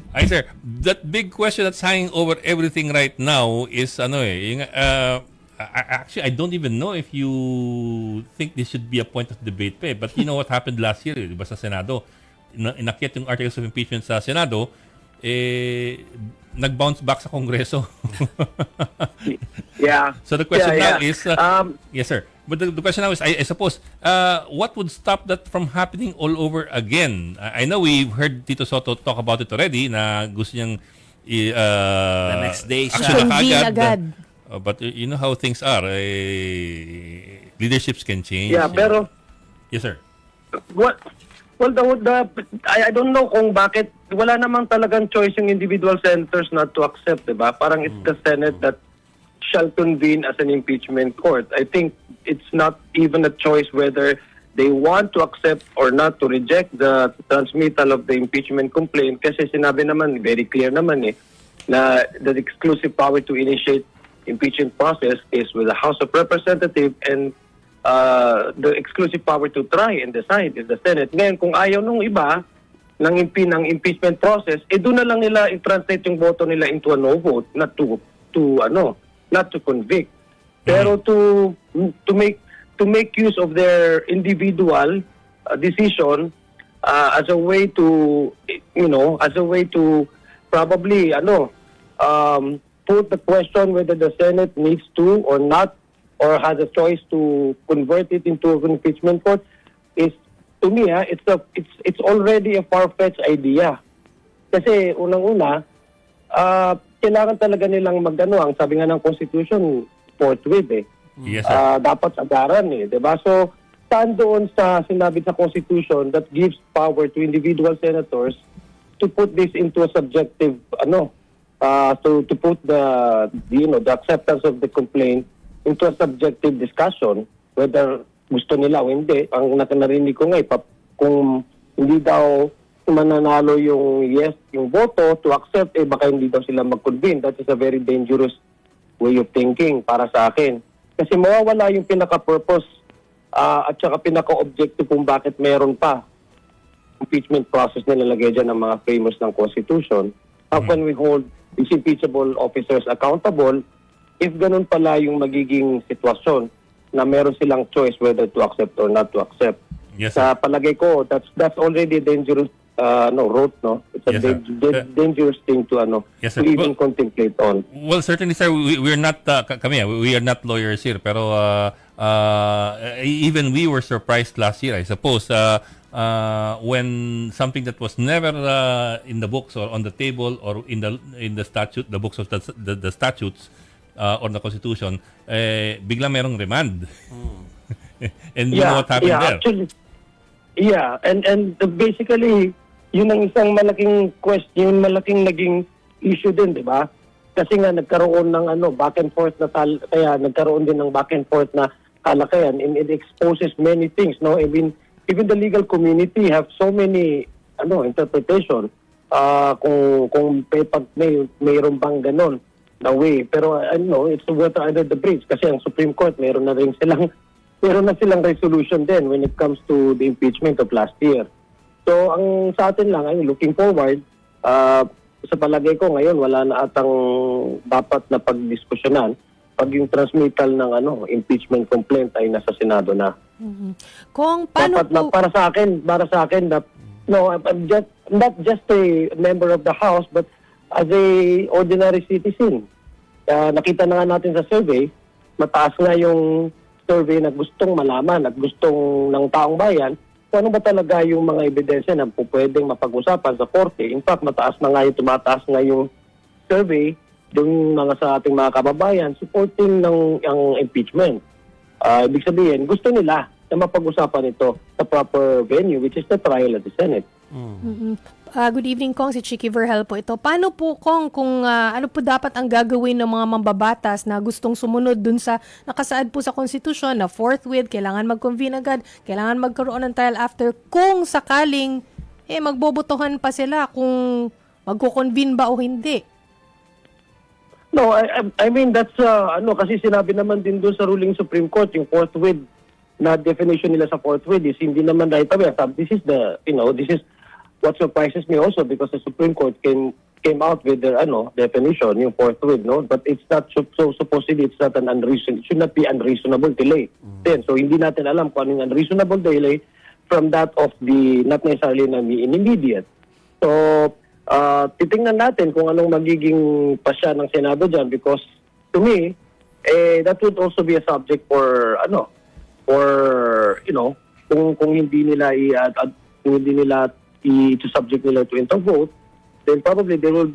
Ay sir, that big question that's hanging over everything right now is actually I don't even know if you think this should be a point of debate pa eh. But you know what happened last year, di ba, sa Senado? Inakyat yung articles of impeachment sa Senado, nag-bounce back sa Kongreso. Yeah. So the question Yeah, now yeah. is, yes sir, but the question now is, I suppose, what would stop that from happening all over again? I know we've heard Tito Soto talk about it already, na gusto niyang The next day siya. action na Convene kaagad. agad. But you know how things are. Leaderships can change. Yeah, pero Yes sir. what well I don't know kung bakit wala namang talagang choice yung individual senators not to accept, 'di ba? Parang it's the Senate that shall convene as an impeachment court. I think it's not even a choice whether they want to accept or not to reject the transmittal of the impeachment complaint, kasi sinabi naman, very clear naman na the exclusive power to initiate impeachment process is with the House of Representatives, and the exclusive power to try and decide is the Senate. Ngayon, kung ayaw nung iba ng impeachment process, doon na lang nila i-translate yung boto nila into a no vote, not to convict, pero to make use of their individual decision as a way to probably put the question whether the Senate needs to or not, or has a choice to convert it into an impeachment court, is, to me, it's already a far-fetched idea. Kasi unang-una, kailangan talaga nilang ang sabi nga ng Constitution, forthwith Yes sir. dapat agaran diba? So, saan doon sa sinabi sa Constitution that gives power to individual senators to put this into a subjective, to put the acceptance of the complaint into a subjective discussion, whether gusto nila o hindi. Ang narinig ko nga, kung hindi daw mananalo yung yes, yung boto to accept, baka hindi daw sila mag-convene. That is a very dangerous way of thinking para sa akin. Kasi mawawala yung pinaka-purpose at saka pinaka-objective kung bakit meron pa impeachment process na nilalagay dyan ng mga framers ng Constitution. How can we hold these impeachable officers accountable if ganun pala yung magiging sitwasyon na meron silang choice whether to accept or not to accept? Yes Sa sir. palagay ko, that's already a dangerous route, no? It's a Yes, sir. dangerous thing to Yes, sir. to even contemplate on. Well, certainly, sir, we're not, we are not lawyers here, pero even we were surprised last year, I suppose, when something that was never in the books or on the table or in the statute, the books of the statutes or the Constitution, bigla merong remand. And you know what happened there? Actually, and basically, yun ang isang malaking question, malaking naging issue din, di ba? Kasi nga nagkaroon ng back and forth kaya nagkaroon din ng back and forth na kalakayan, and it exposes many things, no? Even the legal community have so many interpretation kung mayroon bang ganon na way. Pero it's water under the bridge kasi ang Supreme Court meron na silang resolution din when it comes to the impeachment of last year. So, ang sa atin lang ay looking forward, sa palagay ko ngayon, wala na atang dapat na pagdiskusyonan pag yung transmittal ng impeachment complaint ay nasa Senado na. Kung paano Dapat na, po... para sa akin, I'm not just a member of the House, but as a ordinary citizen. Nakita na nga natin sa survey, mataas nga yung survey na gustong malaman at gustong ng taong bayan kung ano ba talaga yung mga ebidensya na pwedeng mapag-usapan sa korte. In fact, tumataas nga yung survey yung mga sa ating mga kababayan supporting ng impeachment. Ibig sabihin, gusto nila na mapag-usapan ito sa proper venue, which is the trial at the Senate. Good evening, Kong. Si Chicky Verhel po ito. Paano po, Kong, kung ano po dapat ang gagawin ng mga mambabatas na gustong sumunod dun sa nakasaad po sa konstitusyon na forthwith, kailangan mag-convene agad, kailangan magkaroon ng trial after, kung sakaling magbobotohan pa sila kung magko-convene ba o hindi? No, I mean, that's, kasi sinabi naman din doon sa ruling Supreme Court, yung forthwith na definition nila sa forthwith is hindi naman right away. This is what surprises me also, because the Supreme Court came out with their definition, yung forthwith, no? But it's not so supposedly it's not it should not be unreasonable delay. Then, so hindi natin alam kung anong unreasonable delay from that of the not necessarily na immediate. So, titingnan natin kung anong magiging pasya ng Senado dyan, because to me, that would also be a subject for kung hindi nila i-subject nila to intervote, then probably there will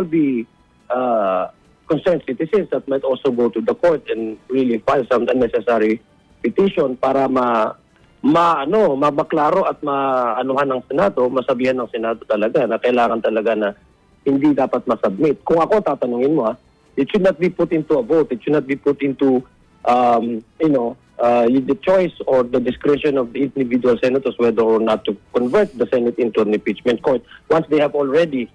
be concerned citizens that might also go to the court and really file some unnecessary petition para mabaklaro at maanuhan ng Senado, masabihan ng Senado talaga na kailangan talaga na hindi dapat masubmit. Kung ako tatanungin mo, it should not be put into a vote. It should not be put into the choice or the discretion of the individual senators whether or not to convert the Senate into an impeachment court once they have already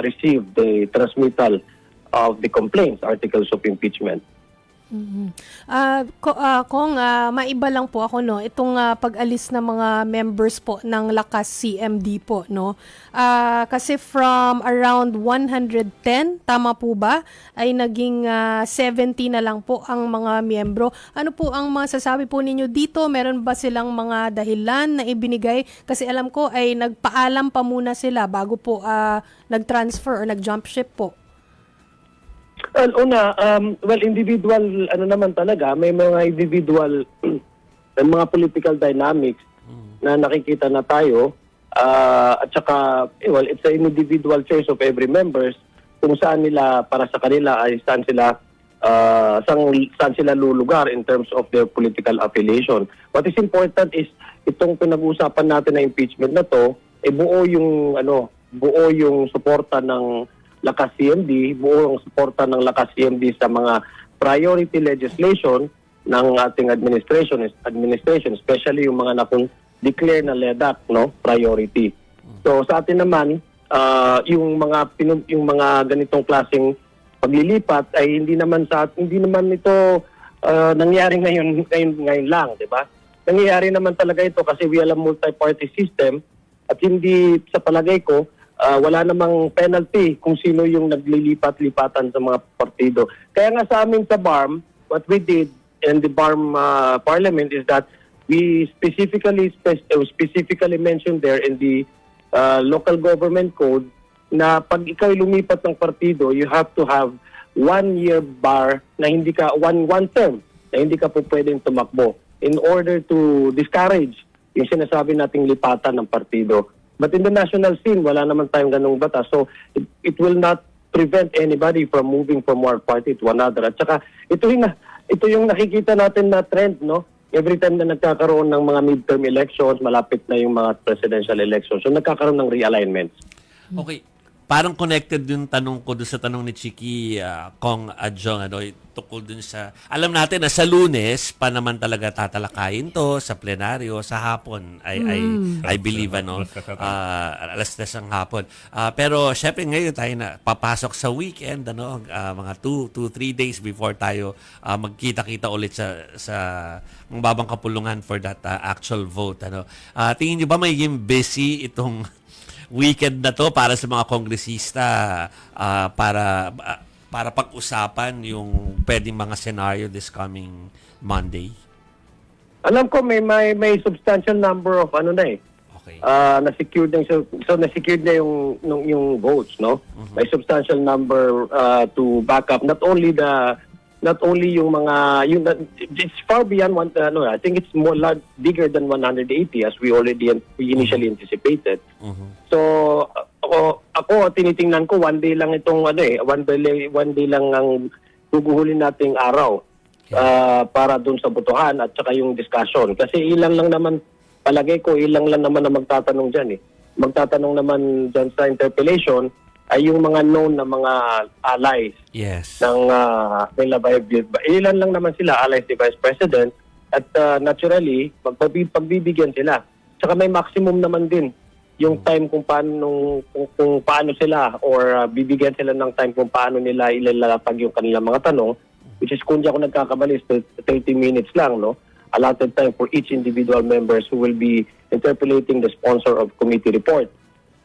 received the transmittal of the complaints, articles of impeachment. Kung maiba lang po ako, no, itong pag-alis ng mga members po ng Lakas CMD po, no, kasi from around 110, tama po ba, ay naging 70 na lang po ang mga miyembro. Ano po ang masasabi po ninyo dito? Meron ba silang mga dahilan na ibinigay? Kasi alam ko ay nagpaalam pa muna sila bago po nag-transfer or nag-jump ship po. Well, individual, naman talaga, may mga individual, mga political dynamics na nakikita na tayo, at saka, it's an individual choice of every members kung saan nila, para sa kanila, ay saan sila lulugar in terms of their political affiliation. What is important is, itong pinag-uusapan natin na impeachment na to, buo yung suporta ng Lakas CMD, buo ang suporta ng Lakas CMD sa mga priority legislation ng ating administration, especially yung mga declare na LEDAC, no, priority. So sa atin naman, yung mga ganitong klaseng paglilipat ay hindi naman ito nangyari ngayon lang, di ba? Nangyayari naman talaga ito kasi we are a multi-party system at hindi sa palagay ko wala namang penalty kung sino yung naglilipat-lipatan sa mga partido. Kaya nga sa amin sa BARM, what we did in the BARM parliament is that we specifically mentioned there in the local government code na pag ikaw lumipat ng partido, you have to have 1-year bar na hindi ka, one term, na hindi ka po pwedeng tumakbo in order to discourage yung sinasabi nating lipatan ng partido. But in the national scene, wala naman tayong ganung batas. So, it will not prevent anybody from moving from one party to another. At saka, ito yung nakikita natin na trend, no? Every time na nagkakaroon ng mga midterm elections, malapit na yung mga presidential elections. So, nagkakaroon ng realignments. Okay. Parang connected yung tanong ko doon sa tanong ni Chiki Kong Adjong, tukol dun sa, alam natin na sa Lunes pa naman talaga tatalakayin to sa plenaryo, sa hapon I believe alas 10 ng hapon. Pero syempre ngayon tayo na papasok sa weekend, mga 2-3 days before tayo magkita-kita ulit sa babang kapulungan for that actual vote. Tingin niyo ba magiging busy itong weekend na to para sa mga kongresista para pag-usapan yung pwedeng mga scenario this coming Monday? Alam ko may substantial number of Okay. na-secured na na-secured na yung votes, no? May substantial number to back up not only yung mga it's far beyond I think it's bigger than 180 as we initially anticipated. So ako tinitingnan ko one day lang itong one day lang ang guguhulin nating araw para doon sa botohan at saka yung discussion kasi ilang lang naman na magtatanong diyan magtatanong naman diyan sa interpellation ay yung mga known na mga allies ng nila ilan lang naman sila allies ni Vice President at naturally pagbibigyan sila. Saka may maximum naman din yung time kung paano sila or bibigyan sila ng time kung paano nila ilalapag yung kanilang mga tanong, which is kung di ako nagkakamali 30 minutes lang, no? Allotted time for each individual members who will be interpolating the sponsor of committee report.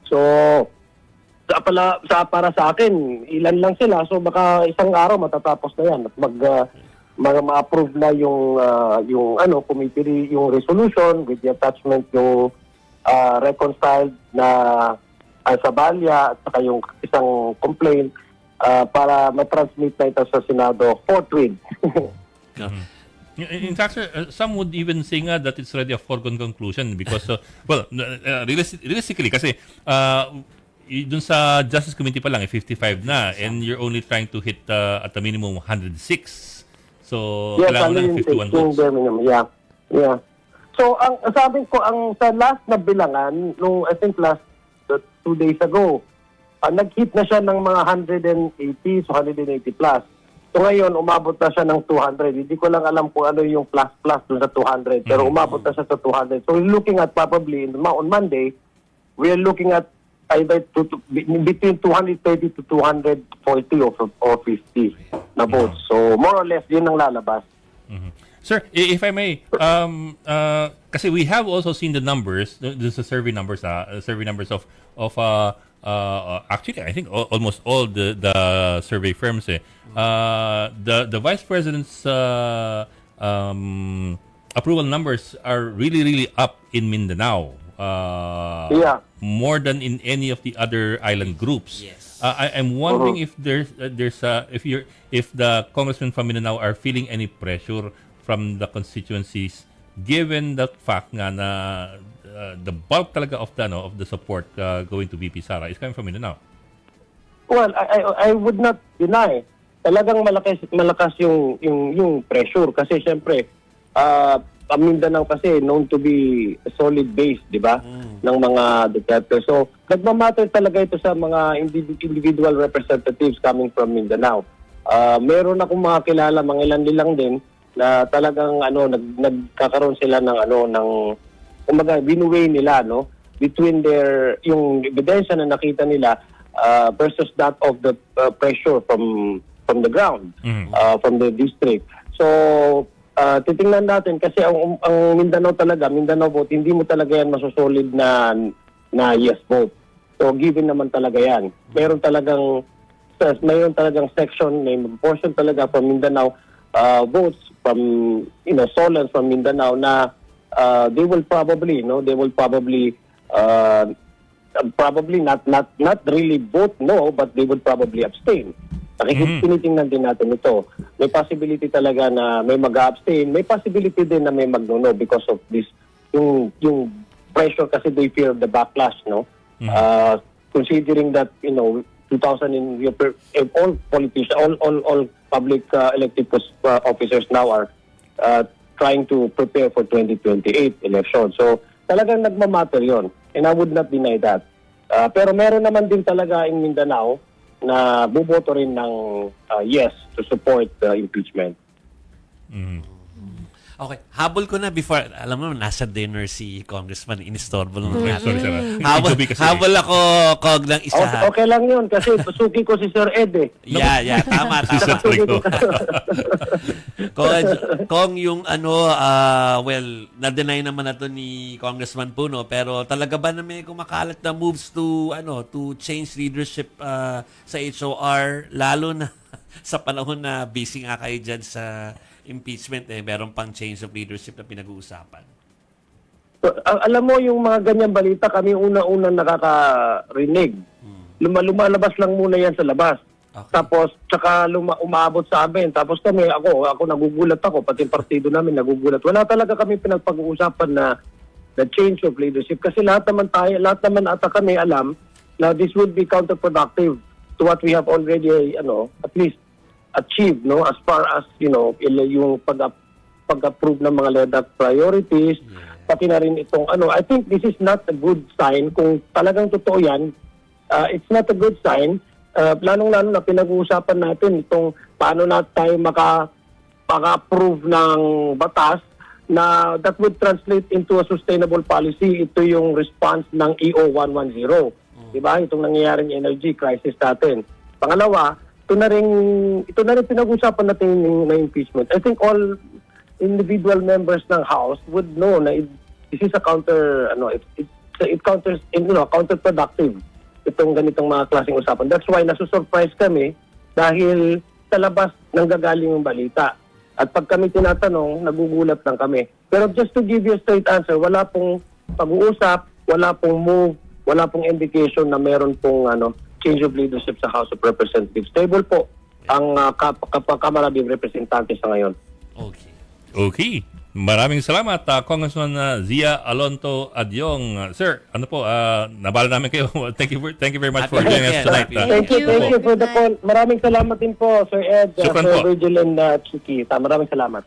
So, para sa akin, ilan lang sila. So, baka isang araw matatapos na yan at ma-approve na yung committee, yung resolution with the attachment yung reconciled na Sabalya at saka yung isang complaint para ma-transmit na ito sa Senado forthwith. In fact, sir, some would even say nga that it's already a foregone conclusion because, realistically, kasi dun sa Justice Committee pa lang, 55 na, and you're only trying to hit at a minimum 106. So, Yes, kailangan ng 51 votes. Yeah. So, ang sabi ko, sa last na bilangan, I think last 2 days ago, nag-hit na siya ng mga 180, so 180 plus. So ngayon, umabot na siya ng 200. Hindi ko lang alam kung ano yung plus dun sa 200. Pero umabot na siya sa 200. So we're looking at probably on Monday, we're looking at either between 230 to 240 or 50 na votes. So more or less, yun ang lalabas. Sir, if I may, kasi we have also seen the numbers, the survey numbers of actually, I think almost all the survey firms. The vice president's approval numbers are really up in Mindanao. More than in any of the other island groups. Yes. I'm wondering if if the congressmen from Mindanao are feeling any pressure from the constituencies, given that fact nga na the bulk talaga of the support going to VP Sara is coming from Mindanao. Well, I would not deny. Talagang malakas yung pressure kasi syempre Mindanao kasi known to be a solid base, di ba? Ng mga Duterte. So, nagmamatter talaga ito sa mga individual representatives coming from Mindanao. Meron akong mga kilala, mga ilan nilang din na talagang nagkakaroon sila ng kumbaga binuway nila between yung ebidensya na nakita nila versus that of the pressure from the ground, from the district. So titingnan natin kasi ang Mindanao vote, hindi mo talaga yan masusolid na yes vote. So given naman talaga yan. Mayroon talagang section, may portion talaga from Mindanao votes from Solon from Mindanao na they will probably not really vote no, but they would probably abstain. Tinitingnan din natin ito. May possibility talaga na may mag-abstain, may possibility din na may mag-no because of this yung pressure kasi they fear the backlash, considering that 2000 all politicians, all public elected officers now are trying to prepare for 2028 election. So talagang nagmamatter yon, and I would not deny that. Pero meron naman din talaga in Mindanao na buboto rin ng yes to support the impeachment. Okay, habol ko na before, alam mo, nasa dinner si Congressman, inistorbo lang. Sorry, sir. Habol ako, Kog, ng isa. Okay lang yun kasi suki ko si Sir Ed eh. Yeah, tama. Kung yung na-deny naman na to ni Congressman Puno, pero talaga ba na may kumakalat na moves to change leadership sa HOR, lalo na sa panahon na busy nga kayo dyan sa impeachment, meron pang change of leadership na pinag-uusapan? So, alam mo, yung mga ganyang balita, kami una-unang nakakarinig. Lumalabas lang muna yan sa labas. Okay. Tapos, tsaka umaabot sa amin. Tapos kami, ako nagugulat ako, pati yung partido namin nagugulat. Wala talaga kami pinagpag-uusapan na change of leadership. Kasi lahat naman ata kami alam na this would be counterproductive to what we have already, at least achieved, as far as, yung pag-approve ng mga LEDAC priorities, pati na rin itong, I think this is not a good sign. Kung talagang totoo yan, it's not a good sign. Planong-lalo na pinag-uusapan natin itong paano na tayo maka-approve ng batas na that would translate into a sustainable policy. Ito yung response ng EO 110. Diba? Itong nangyayaring energy crisis natin. Pangalawa, ito na rin pinag-usapan natin ng impeachment. I think all individual members ng House would know na this is a counterproductive itong ganitong mga klaseng usapan. That's why nasusurprise kami dahil sa labas nanggagaling yung balita. At pag kami tinatanong, nagugulat lang kami. Pero just to give you a straight answer, wala pong pag-uusap, wala pong move, wala pong indication na meron pong change of leadership sa House of Representatives. Stable po ang Kamara ng Representante sa ngayon. Okay. Okay. Maraming salamat, Congressman Zia Alonto Adyong. Sir, ano po, nabala namin kayo. Thank you very much for Happy joining us weekend. tonight. Happy Thank you Thank you. for the call. Maraming salamat din po, Sir Ed, Shukran Sir po. Virgil and Chiki. Maraming salamat.